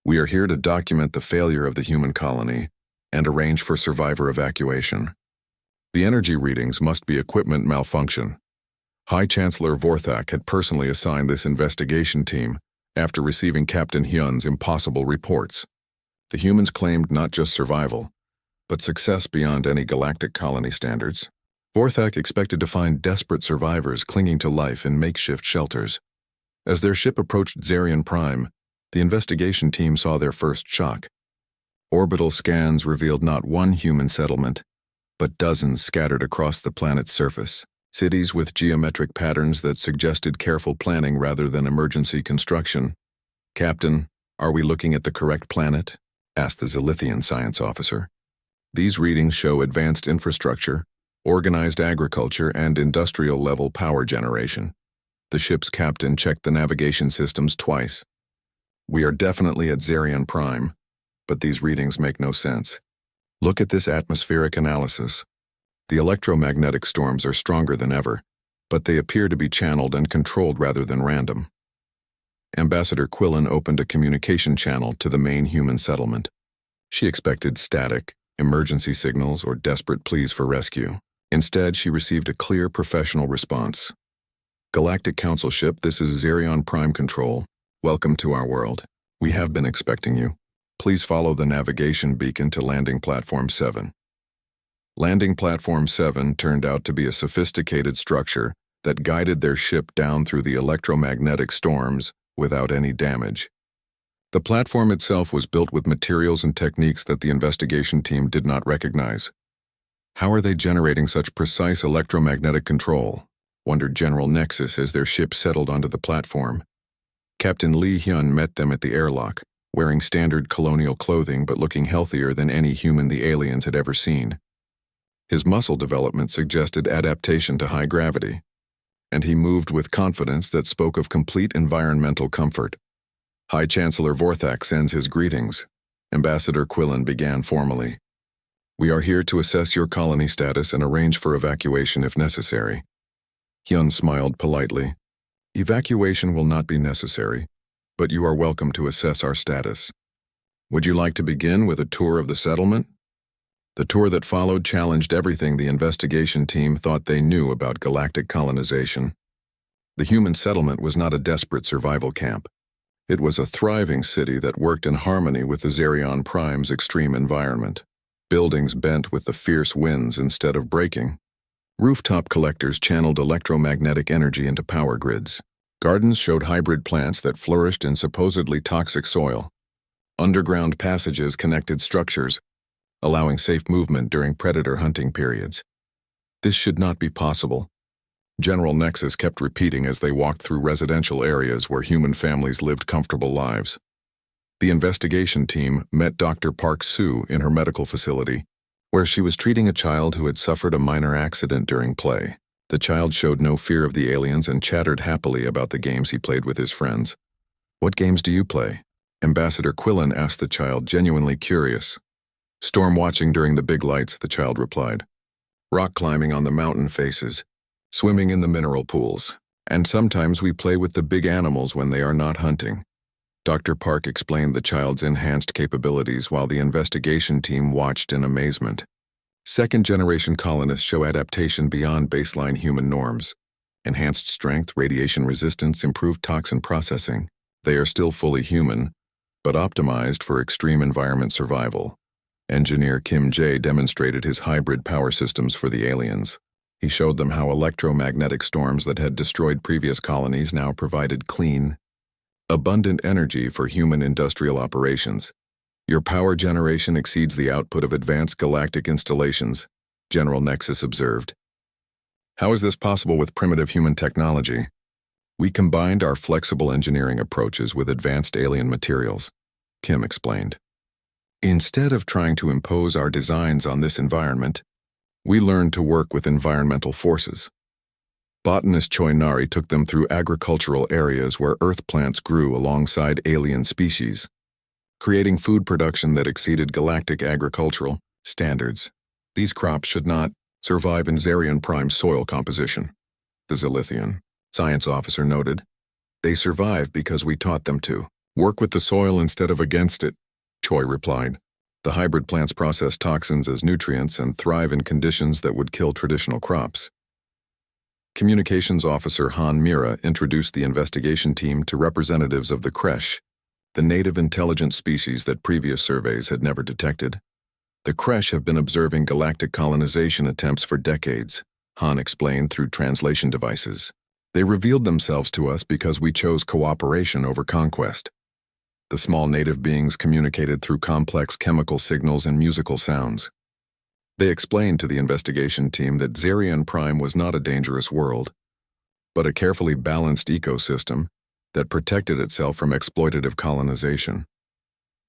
We are here to document the failure of the human colony and arrange for survivor evacuation. The energy readings must be equipment malfunction. High Chancellor Vorthak had personally assigned this investigation team after receiving Captain Hyun's impossible reports. The humans claimed not just survival, but success beyond any galactic colony standards. Vorthak expected to find desperate survivors clinging to life in makeshift shelters. As their ship approached Zerion Prime, The investigation team saw their first shock. Orbital scans revealed not one human settlement, but dozens scattered across the planet's surface. Cities with geometric patterns that suggested careful planning rather than emergency construction. "Captain, are we looking at the correct planet?" asked the Zilithian science officer. "These readings show advanced infrastructure, organized agriculture, and industrial-level power generation." The ship's captain checked the navigation systems twice. "We are definitely at Zerion Prime, but these readings make no sense. Look at this atmospheric analysis. The electromagnetic storms are stronger than ever, but they appear to be channeled and controlled rather than random." Ambassador Quillen opened a communication channel to the main human settlement. She expected static, emergency signals, or desperate pleas for rescue. Instead, she received a clear professional response. "Galactic Council ship, this is Zerion Prime Control. Welcome to our world. We have been expecting you. Please follow the navigation beacon to Landing Platform 7. Landing Platform 7 turned out to be a sophisticated structure that guided their ship down through the electromagnetic storms without any damage. The platform itself was built with materials and techniques that the investigation team did not recognize. "How are they generating such precise electromagnetic control?" wondered General Nexus as their ship settled onto the platform. Captain Lee Hyun met them at the airlock, wearing standard colonial clothing but looking healthier than any human the aliens had ever seen. His muscle development suggested adaptation to high gravity, and he moved with confidence that spoke of complete environmental comfort. "High Chancellor Vorthak sends his greetings," Ambassador Quillen began formally. "We are here to assess your colony status and arrange for evacuation if necessary." Hyun smiled politely. "Evacuation will not be necessary, but you are welcome to assess our status. Would you like to begin with a tour of the settlement?" The tour that followed challenged everything the investigation team thought they knew about galactic colonization. The human settlement was not a desperate survival camp. It was a thriving city that worked in harmony with the Zerion Prime's extreme environment. Buildings bent with the fierce winds instead of breaking. Rooftop collectors channeled electromagnetic energy into power grids. Gardens showed hybrid plants that flourished in supposedly toxic soil. Underground passages connected structures, allowing safe movement during predator hunting periods. This should not be possible, General Nexus kept repeating as they walked through residential areas where human families lived comfortable lives. The investigation team met Dr. Park Soo in her medical facility, where she was treating a child who had suffered a minor accident during play. The child showed no fear of the aliens and chattered happily about the games he played with his friends. "What games do you play?" Ambassador Quillen asked the child, genuinely curious. "Storm watching during the big lights," the child replied. "Rock climbing on the mountain faces. Swimming in the mineral pools. And sometimes we play with the big animals when they are not hunting." Dr. Park explained the child's enhanced capabilities while the investigation team watched in amazement. Second-generation colonists show adaptation beyond baseline human norms. Enhanced strength, radiation resistance, improved toxin processing. They are still fully human, but optimized for extreme environment survival. Engineer Kim Jae demonstrated his hybrid power systems for the aliens. He showed them how electromagnetic storms that had destroyed previous colonies now provided clean, abundant energy for human industrial operations. "Your power generation exceeds the output of advanced galactic installations," General Nexus observed. "How is this possible with primitive human technology?" "We combined our flexible engineering approaches with advanced alien materials," Kim explained. "Instead of trying to impose our designs on this environment, we learned to work with environmental forces." Botanist Choi Nari took them through agricultural areas where earth plants grew alongside alien species, creating food production that exceeded galactic agricultural standards. "These crops should not survive in Zerion Prime soil composition," the Zilithian science officer noted. "They survive because we taught them to work with the soil instead of against it," Choi replied. "The hybrid plants process toxins as nutrients and thrive in conditions that would kill traditional crops." Communications Officer Han Mira introduced the investigation team to representatives of the Kresh, the native intelligent species that previous surveys had never detected. "The Kresh have been observing galactic colonization attempts for decades," Han explained through translation devices. "They revealed themselves to us because we chose cooperation over conquest." The small native beings communicated through complex chemical signals and musical sounds. They explained to the investigation team that Xerion Prime was not a dangerous world, but a carefully balanced ecosystem that protected itself from exploitative colonization.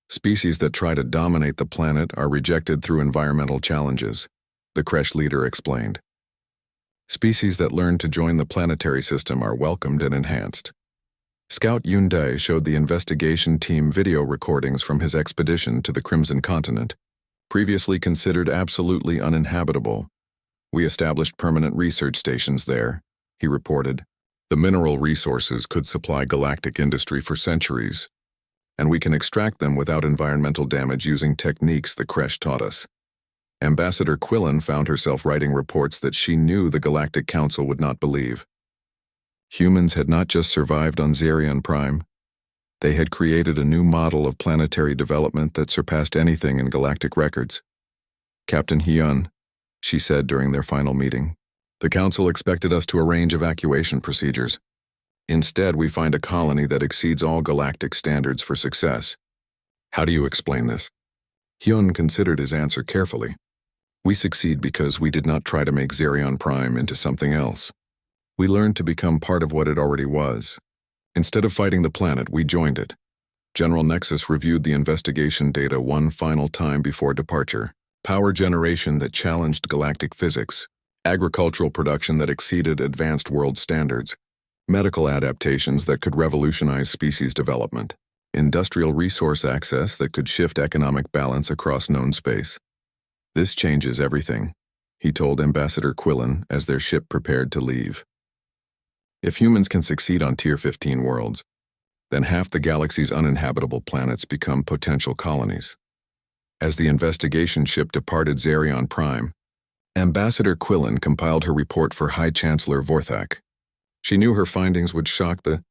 Species that try to dominate the planet are rejected through environmental challenges, the creche leader explained. Species that learn to join the planetary system are welcomed and enhanced. Scout Yunde showed the investigation team video recordings from his expedition to the Crimson Continent, previously considered absolutely uninhabitable. We established permanent research stations there, he reported. The mineral resources could supply galactic industry for centuries, and we can extract them without environmental damage using techniques the creche taught us. Ambassador Quillen found herself writing reports that she knew the Galactic Council would not believe. Humans had not just survived on Xerion Prime. They had created a new model of planetary development that surpassed anything in galactic records. Captain Hyun, she said during their final meeting, the Council expected us to arrange evacuation procedures. Instead, we find a colony that exceeds all galactic standards for success. How do you explain this? Hyun considered his answer carefully. We succeed because we did not try to make Xerion Prime into something else. We learned to become part of what it already was. Instead of fighting the planet, we joined it. General Nexus reviewed the investigation data one final time before departure. Power generation that challenged galactic physics, agricultural production that exceeded advanced world standards, medical adaptations that could revolutionize species development, industrial resource access that could shift economic balance across known space. This changes everything, he told Ambassador Quillen as their ship prepared to leave. If humans can succeed on Tier 15 worlds, then half the galaxy's uninhabitable planets become potential colonies. As the investigation ship departed Xerion Prime, Ambassador Quillen compiled her report for High Chancellor Vorthak. She knew her findings would shock the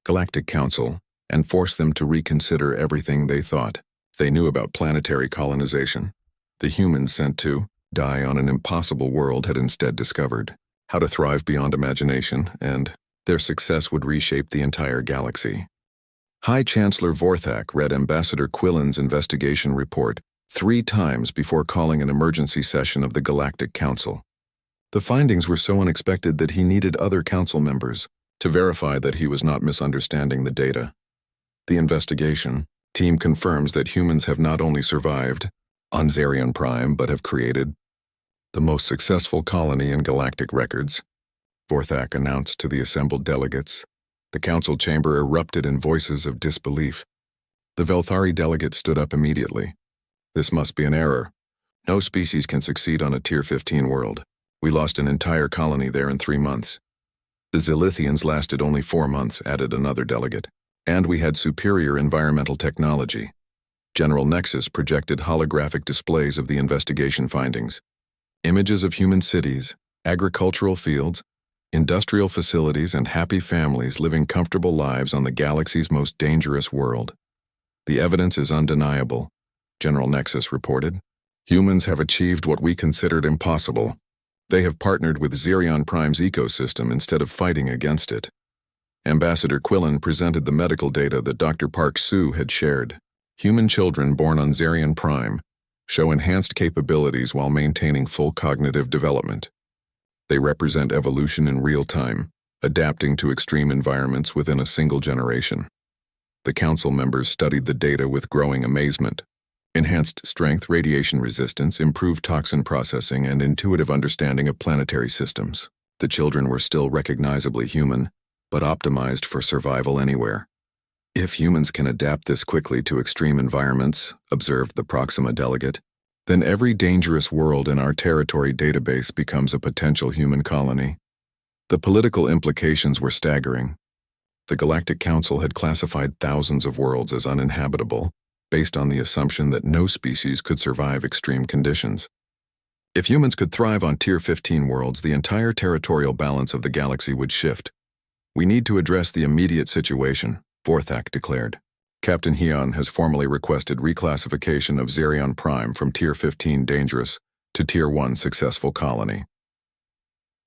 Galactic Council and force them to reconsider everything they thought they knew about planetary colonization. The humans sent to die on an impossible world had instead discovered how to thrive beyond imagination, and their success would reshape the entire galaxy. High Chancellor Vorthak read Ambassador Quillen's investigation report 3 times before calling an emergency session of the Galactic Council. The findings were so unexpected that he needed other council members to verify that he was not misunderstanding the data. The investigation team confirms that humans have not only survived on Xerion Prime but have created the most successful colony in galactic records, Vorthak announced to the assembled delegates. The council chamber erupted in voices of disbelief. The Velthari delegate stood up immediately. This must be an error. No species can succeed on a Tier 15 world. We lost an entire colony there in 3 months. The Zilithians lasted only 4 months, added another delegate. And we had superior environmental technology. General Nexus projected holographic displays of the investigation findings. Images of human cities, agricultural fields, industrial facilities, and happy families living comfortable lives on the galaxy's most dangerous world. The evidence is undeniable, General Nexus reported. Humans have achieved what we considered impossible. They have partnered with Xerion Prime's ecosystem instead of fighting against it. Ambassador Quillen presented the medical data that Dr. Park Soo had shared. Human children born on Xerion Prime show enhanced capabilities while maintaining full cognitive development. They represent evolution in real time, adapting to extreme environments within a single generation. The council members studied the data with growing amazement. Enhanced strength, radiation resistance, improved toxin processing, and intuitive understanding of planetary systems. The children were still recognizably human, but optimized for survival anywhere. If humans can adapt this quickly to extreme environments, observed the Proxima delegate, then every dangerous world in our territory database becomes a potential human colony. The political implications were staggering. The Galactic Council had classified thousands of worlds as uninhabitable, based on the assumption that no species could survive extreme conditions. If humans could thrive on Tier 15 worlds, the entire territorial balance of the galaxy would shift. We need to address the immediate situation, Vorthak declared. Captain Hyun has formally requested reclassification of Xerion Prime from Tier 15 dangerous to Tier 1 successful colony.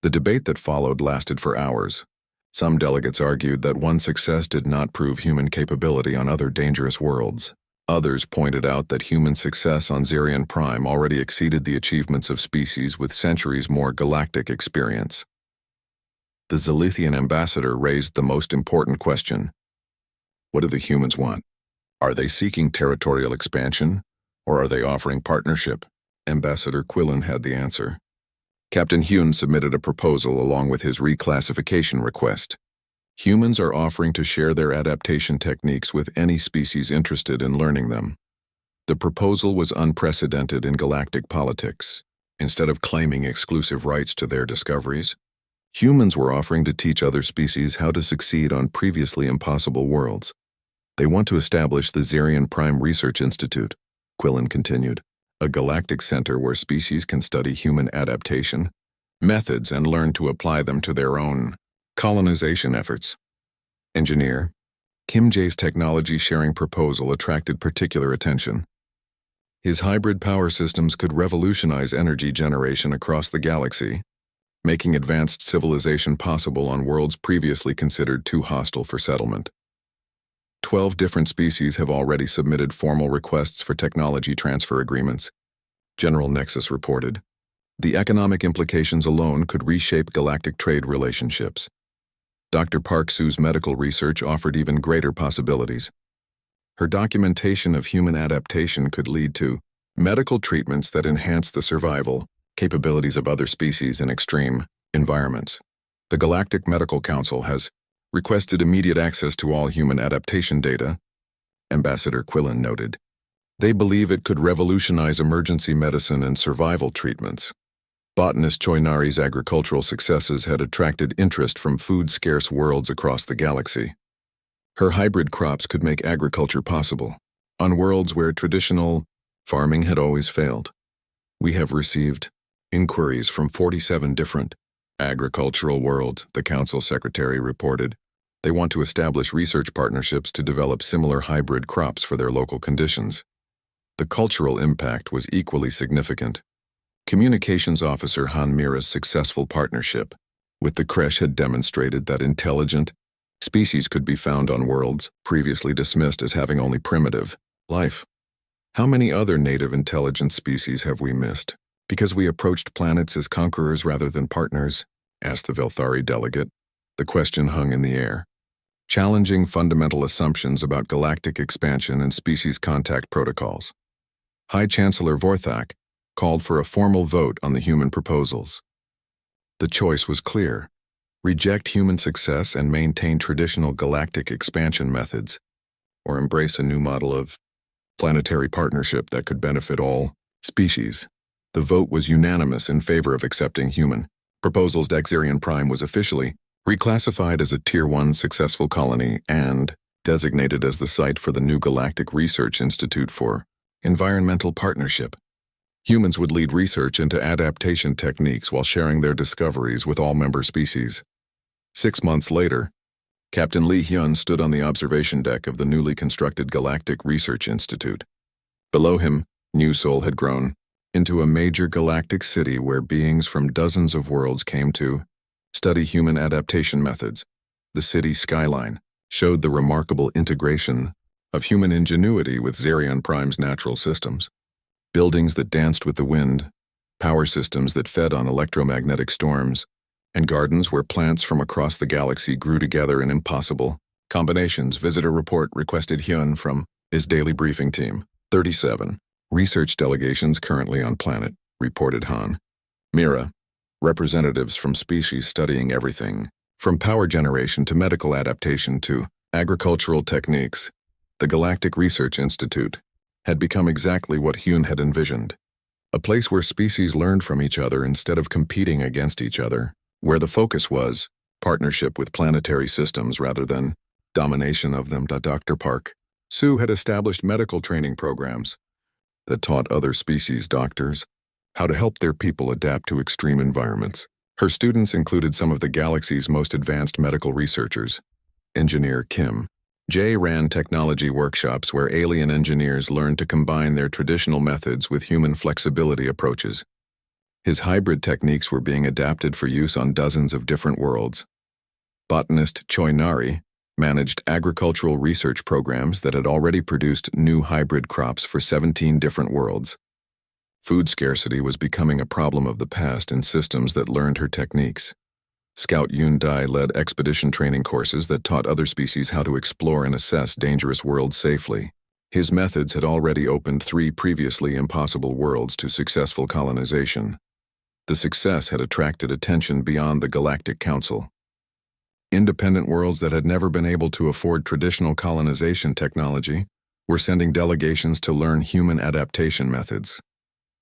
The debate that followed lasted for hours. Some delegates argued that one success did not prove human capability on other dangerous worlds. Others pointed out that human success on Zerion Prime already exceeded the achievements of species with centuries more galactic experience. The Zalithian ambassador raised the most important question. What do the humans want? Are they seeking territorial expansion, or are they offering partnership? Ambassador Quillen had the answer. Captain Hyun submitted a proposal along with his reclassification request. Humans are offering to share their adaptation techniques with any species interested in learning them. The proposal was unprecedented in galactic politics. Instead of claiming exclusive rights to their discoveries, humans were offering to teach other species how to succeed on previously impossible worlds. They want to establish the Zerion Prime Research Institute, Quillen continued, a galactic center where species can study human adaptation methods and learn to apply them to their own colonization efforts. Engineer Kim Jae's technology-sharing proposal attracted particular attention. His hybrid power systems could revolutionize energy generation across the galaxy, making advanced civilization possible on worlds previously considered too hostile for settlement. 12 different species have already submitted formal requests for technology transfer agreements, General Nexus reported. The economic implications alone could reshape galactic trade relationships. Dr. Park Su's medical research offered even greater possibilities. Her documentation of human adaptation could lead to medical treatments that enhance the survival capabilities of other species in extreme environments. The Galactic Medical Council has requested immediate access to all human adaptation data, Ambassador Quillen noted. They believe it could revolutionize emergency medicine and survival treatments. Botanist Choi Nari's agricultural successes had attracted interest from food-scarce worlds across the galaxy. Her hybrid crops could make agriculture possible, on worlds where traditional farming had always failed. We have received inquiries from 47 different agricultural worlds, the Council Secretary reported. They want to establish research partnerships to develop similar hybrid crops for their local conditions. The cultural impact was equally significant. Communications Officer Han Mira's successful partnership with the Kresh had demonstrated that intelligent species could be found on worlds previously dismissed as having only primitive life. How many other native intelligent species have we missed because we approached planets as conquerors rather than partners? Asked the Velthari delegate. The question hung in the air, challenging fundamental assumptions about galactic expansion and species contact protocols. High Chancellor Vorthak called for a formal vote on the human proposals. The choice was clear: reject human success and maintain traditional galactic expansion methods, or embrace a new model of planetary partnership that could benefit all species. The vote was unanimous in favor of accepting human proposals. Zerion Prime was officially reclassified as a Tier 1 successful colony and designated as the site for the new Galactic Research Institute for Environmental Partnership. Humans would lead research into adaptation techniques while sharing their discoveries with all member species. 6 months later, Captain Lee Hyun stood on the observation deck of the newly constructed Galactic Research Institute. Below him, New Seoul had grown into a major galactic city where beings from dozens of worlds came to study human adaptation methods. The city's skyline showed the remarkable integration of human ingenuity with Zerion Prime's natural systems. Buildings that danced with the wind, power systems that fed on electromagnetic storms, and gardens where plants from across the galaxy grew together in impossible combinations. Visitor report requested Hyun from his daily briefing team. 37 research delegations currently on planet, reported Han Mira. Representatives from species studying everything, from power generation to medical adaptation to agricultural techniques. The Galactic Research Institute had become exactly what Hyun had envisioned. A place where species learned from each other instead of competing against each other, where the focus was partnership with planetary systems rather than domination of them. Dr. Park Su had established medical training programs that taught other species doctors how to help their people adapt to extreme environments. Her students included some of the galaxy's most advanced medical researchers. Engineer Kim Jae ran technology workshops where alien engineers learned to combine their traditional methods with human flexibility approaches. His hybrid techniques were being adapted for use on dozens of different worlds. Botanist Choi Nari managed agricultural research programs that had already produced new hybrid crops for 17 different worlds. Food scarcity was becoming a problem of the past in systems that learned her techniques. Scout Yoon Dai led expedition training courses that taught other species how to explore and assess dangerous worlds safely. His methods had already opened 3 previously impossible worlds to successful colonization. The success had attracted attention beyond the Galactic Council. Independent worlds that had never been able to afford traditional colonization technology were sending delegations to learn human adaptation methods.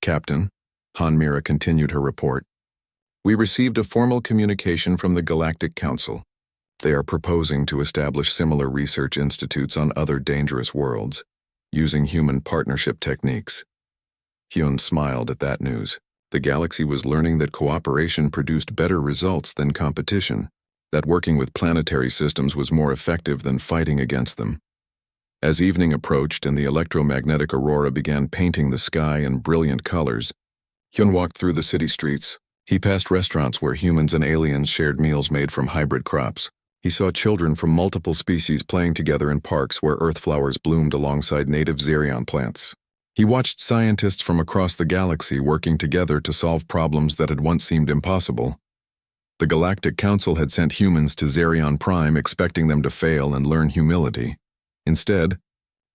Captain, Han Mira continued her report. We received a formal communication from the Galactic Council. They are proposing to establish similar research institutes on other dangerous worlds, using human partnership techniques. Hyun smiled at that news. The galaxy was learning that cooperation produced better results than competition, that working with planetary systems was more effective than fighting against them. As evening approached and the electromagnetic aurora began painting the sky in brilliant colors, Hyun walked through the city streets. He passed restaurants where humans and aliens shared meals made from hybrid crops. He saw children from multiple species playing together in parks where earth flowers bloomed alongside native Xerion plants. He watched scientists from across the galaxy working together to solve problems that had once seemed impossible. The Galactic Council had sent humans to Xerion Prime expecting them to fail and learn humility. Instead,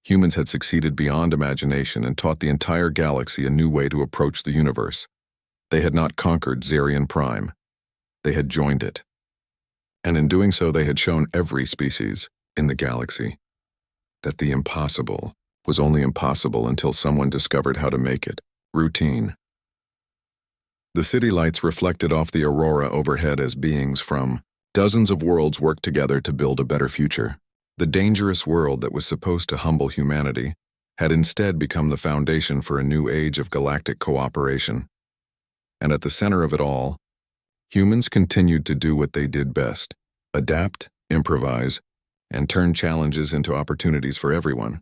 humans had succeeded beyond imagination and taught the entire galaxy a new way to approach the universe. They had not conquered Xerion Prime. They had joined it. And in doing so, they had shown every species in the galaxy that the impossible was only impossible until someone discovered how to make it. Routine. The city lights reflected off the aurora overhead as beings from dozens of worlds worked together to build a better future. The dangerous world that was supposed to humble humanity had instead become the foundation for a new age of galactic cooperation. And at the center of it all, humans continued to do what they did best: adapt, improvise, and turn challenges into opportunities for everyone.